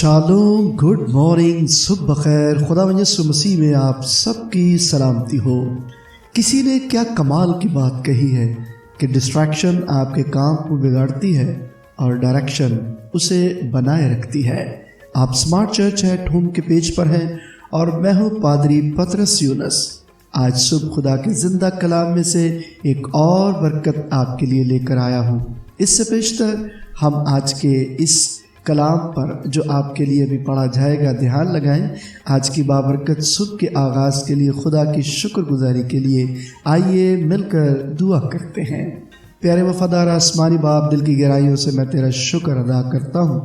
Shalom, good morning, सुबह बखैर। खुदा यीशु मसीह में आप सबकी सलामती हो। किसी ने क्या कमाल की बात कही है कि डिस्ट्रैक्शन आपके काम को बिगाड़ती है और डायरेक्शन उसे बनाए रखती है। आप स्मार्ट चर्च एट होम के पेज पर हैं और मैं हूँ पादरी पतरस यूनस। आज सुबह खुदा के जिंदा कलाम में से एक और बरकत आपके लिए लेकर आया हूँ। इससे पेशतर हम आज के इस कलाम पर जो आपके लिए भी पढ़ा जाएगा ध्यान लगाएं। आज की बाबरकत सुबह के आगाज़ के लिए खुदा की शुक्रगुजारी के लिए आइए मिलकर दुआ करते हैं। प्यारे वफादार आसमानी बाप, दिल की गहराइयों से मैं तेरा शुक्र अदा करता हूँ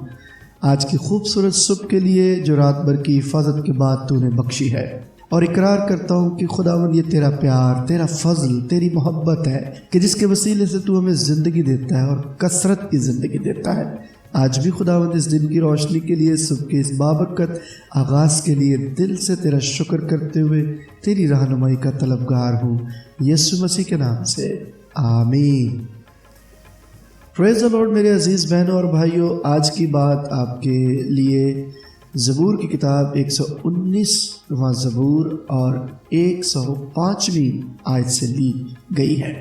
आज की खूबसूरत सुबह के लिए जो रात भर की हिफाजत के बाद तूने बख्शी है, और इकरार करता हूँ कि खुदावंद ये तेरा प्यार, तेरा फजल, तेरी मोहब्बत है कि जिसके वसीले से तू हमें ज़िंदगी देता है और कसरत की ज़िंदगी देता है। आज भी खुदावंद इस दिन की रोशनी के लिए, सुबह के इस बाबरकत आगाज़ के लिए दिल से तेरा शुक्र करते हुए तेरी रहनुमाई का तलबगार हूँ, यीशु मसीह के नाम से, आमीन। Praise the Lord. मेरे अजीज़ बहनों और भाइयों, आज की बात आपके लिए ज़बूर की किताब 119वां ज़बूर और 105वीं आयत से ली गई है,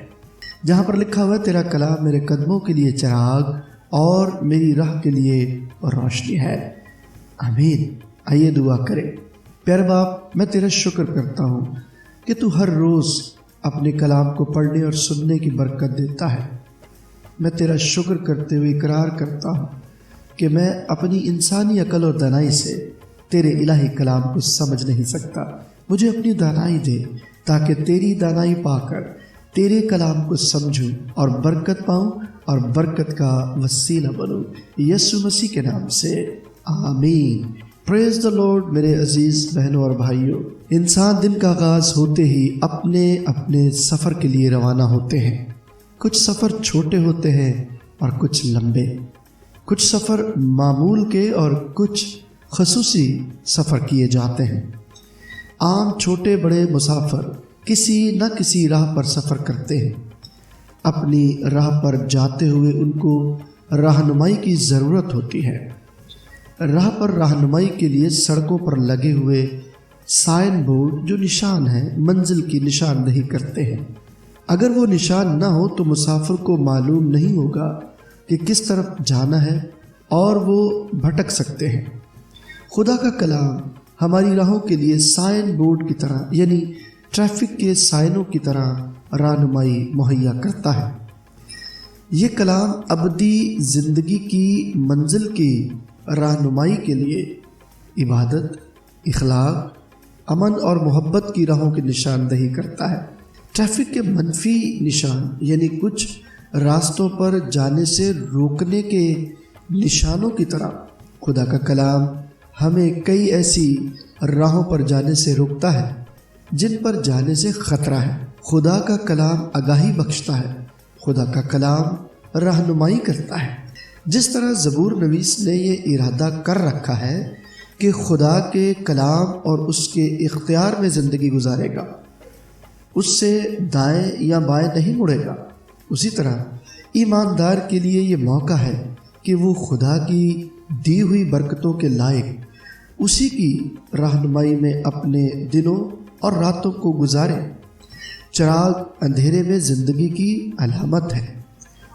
जहाँ पर लिखा हुआ तेरा कलाम मेरे कदमों के लिए चिराग और मेरी राह के लिए रोशनी है। आमीन। आइए दुआ करें। प्यारे बाप, मैं तेरा शुक्र करता हूँ कि तू हर रोज़ अपने कलाम को पढ़ने और सुनने की बरकत देता है। मैं तेरा शुक्र करते हुए इकरार करता हूँ कि मैं अपनी इंसानी अकल और दानाई से तेरे इलाही कलाम को समझ नहीं सकता। मुझे अपनी दानाई दे ताकि तेरी दानाई पाकर तेरे कलाम को समझूं और बरकत पाऊं और बरकत का वसीला बनूं, यीशु मसीह के नाम से, आमीन। Praise the Lord. मेरे अजीज बहनों और भाइयों, इंसान दिन का आगाज होते ही अपने अपने सफ़र के लिए रवाना होते हैं। कुछ सफ़र छोटे होते हैं और कुछ लंबे, कुछ सफ़र मामूल के और कुछ खसूसी सफ़र किए जाते हैं। आम छोटे बड़े मुसाफिर किसी न किसी राह पर सफ़र करते हैं। अपनी राह पर जाते हुए उनको रहनुमाई की ज़रूरत होती है। राह पर रहनुमाई के लिए सड़कों पर लगे हुए साइन बोर्ड जो निशान हैं, मंजिल की निशानदेही करते हैं। अगर वो निशान ना हो तो मुसाफिर को मालूम नहीं होगा कि किस तरफ जाना है और वो भटक सकते हैं। खुदा का कलाम हमारी राहों के लिए साइन बोर्ड की तरह, यानी ट्रैफिक के साइनों की तरह रहनुमाई मुहैया करता है। ये कलाम अबदी ज़िंदगी की मंजिल की रहनुमाई के लिए इबादत, इखलाक, अमन और मोहब्बत की राहों की निशानदेही करता है। ट्रैफिक के मनफी निशान, यानी कुछ रास्तों पर जाने से रोकने के निशानों की तरह खुदा का कलाम हमें कई ऐसी राहों पर जाने से रोकता है जिन पर जाने से ख़तरा है। खुदा का कलाम आगाही बख्शता है। खुदा का कलाम रहनुमाई करता है। जिस तरह ज़बूर नवीस ने ये इरादा कर रखा है कि खुदा के कलाम और उसके इख्तियार में ज़िंदगी गुजारेगा, उससे दाएं या बाएं नहीं मुड़ेगा, उसी तरह ईमानदार के लिए ये मौका है कि वो खुदा की दी हुई बरकतों के लायक उसी की रहनुमाई में अपने दिनों और रातों को गुजारे। चिराग अंधेरे में ज़िंदगी की अलामत है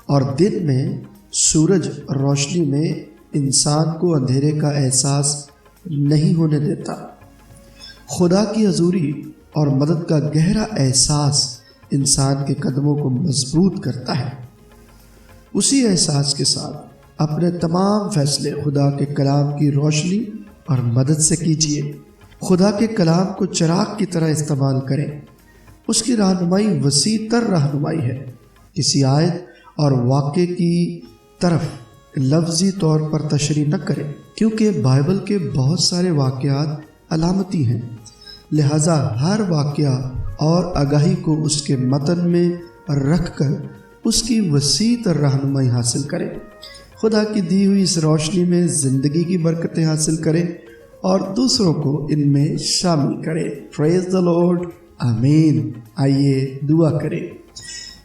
और दिन में सूरज रोशनी में इंसान को अंधेरे का एहसास नहीं होने देता। खुदा की हजूरी और मदद का गहरा एहसास इंसान के कदमों को मजबूत करता है। उसी एहसास के साथ अपने तमाम फैसले खुदा के कलाम की रोशनी और मदद से कीजिए। खुदा के कलाम को चिराग की तरह इस्तेमाल करें। उसकी रहनुमाई वसी तर रहनुमाई है। किसी आयत और वाक़े की तरफ लफ्ज़ी तौर पर तशरीह न करें, क्योंकि बाइबल के बहुत सारे वाक़यात अलामती हैं। लिहाजा हर वाक़या और आगाही को उसके मतन में रख कर उसकी वसी तर रहनुमाई हासिल करें। खुदा की दी हुई इस रोशनी में ज़िंदगी की बरकतें हासिल करें और दूसरों को इनमें शामिल करें। प्रेज़ द लॉर्ड, आमीन। आइए दुआ करें।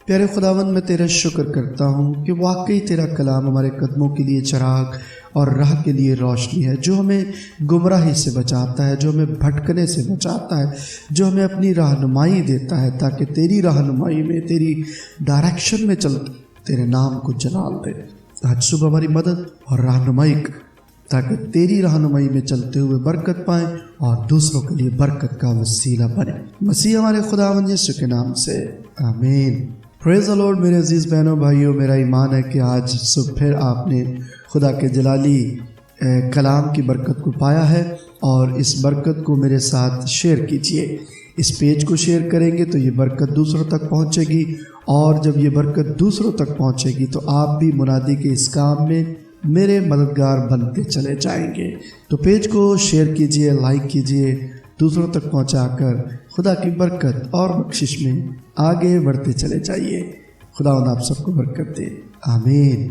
प्यारे खुदावंद, मैं तेरा शुक्र करता हूँ कि वाकई तेरा कलाम हमारे कदमों के लिए चिराग اور راہ کے لیے روشنی ہے، جو ہمیں گمراہی سے بچاتا ہے، جو ہمیں بھٹکنے سے بچاتا ہے، جو ہمیں اپنی رہنمائی دیتا ہے تاکہ تیری رہنمائی میں، تیری ڈائریکشن میں چل تیرے نام کو جلال دے۔ آج صبح ہماری مدد اور رہنمائی کر تاکہ تیری رہنمائی میں چلتے ہوئے برکت پائیں اور دوسروں کے لیے برکت کا وسیلہ بنے، مسیح ہمارے خداوند یسوع کے نام سے آمین۔ پریز دی لارڈ۔ میرے عزیز بہنوں بھائیوں، میرا ایمان ہے کہ آج صبح پھر آپ نے خدا کے جلالی کلام کی برکت کو پایا ہے، اور اس برکت کو میرے ساتھ شیئر کیجئے۔ اس پیج کو شیئر کریں گے تو یہ برکت دوسروں تک پہنچے گی، اور جب یہ برکت دوسروں تک پہنچے گی تو آپ بھی منادی کے اس کام میں میرے مددگار بنتے چلے جائیں گے۔ تو پیج کو شیئر کیجئے، لائک کیجئے، دوسروں تک پہنچا کر خدا کی برکت اور بخشش میں آگے بڑھتے چلے جائیے۔ خداوند آپ سب کو برکت دے، آمین۔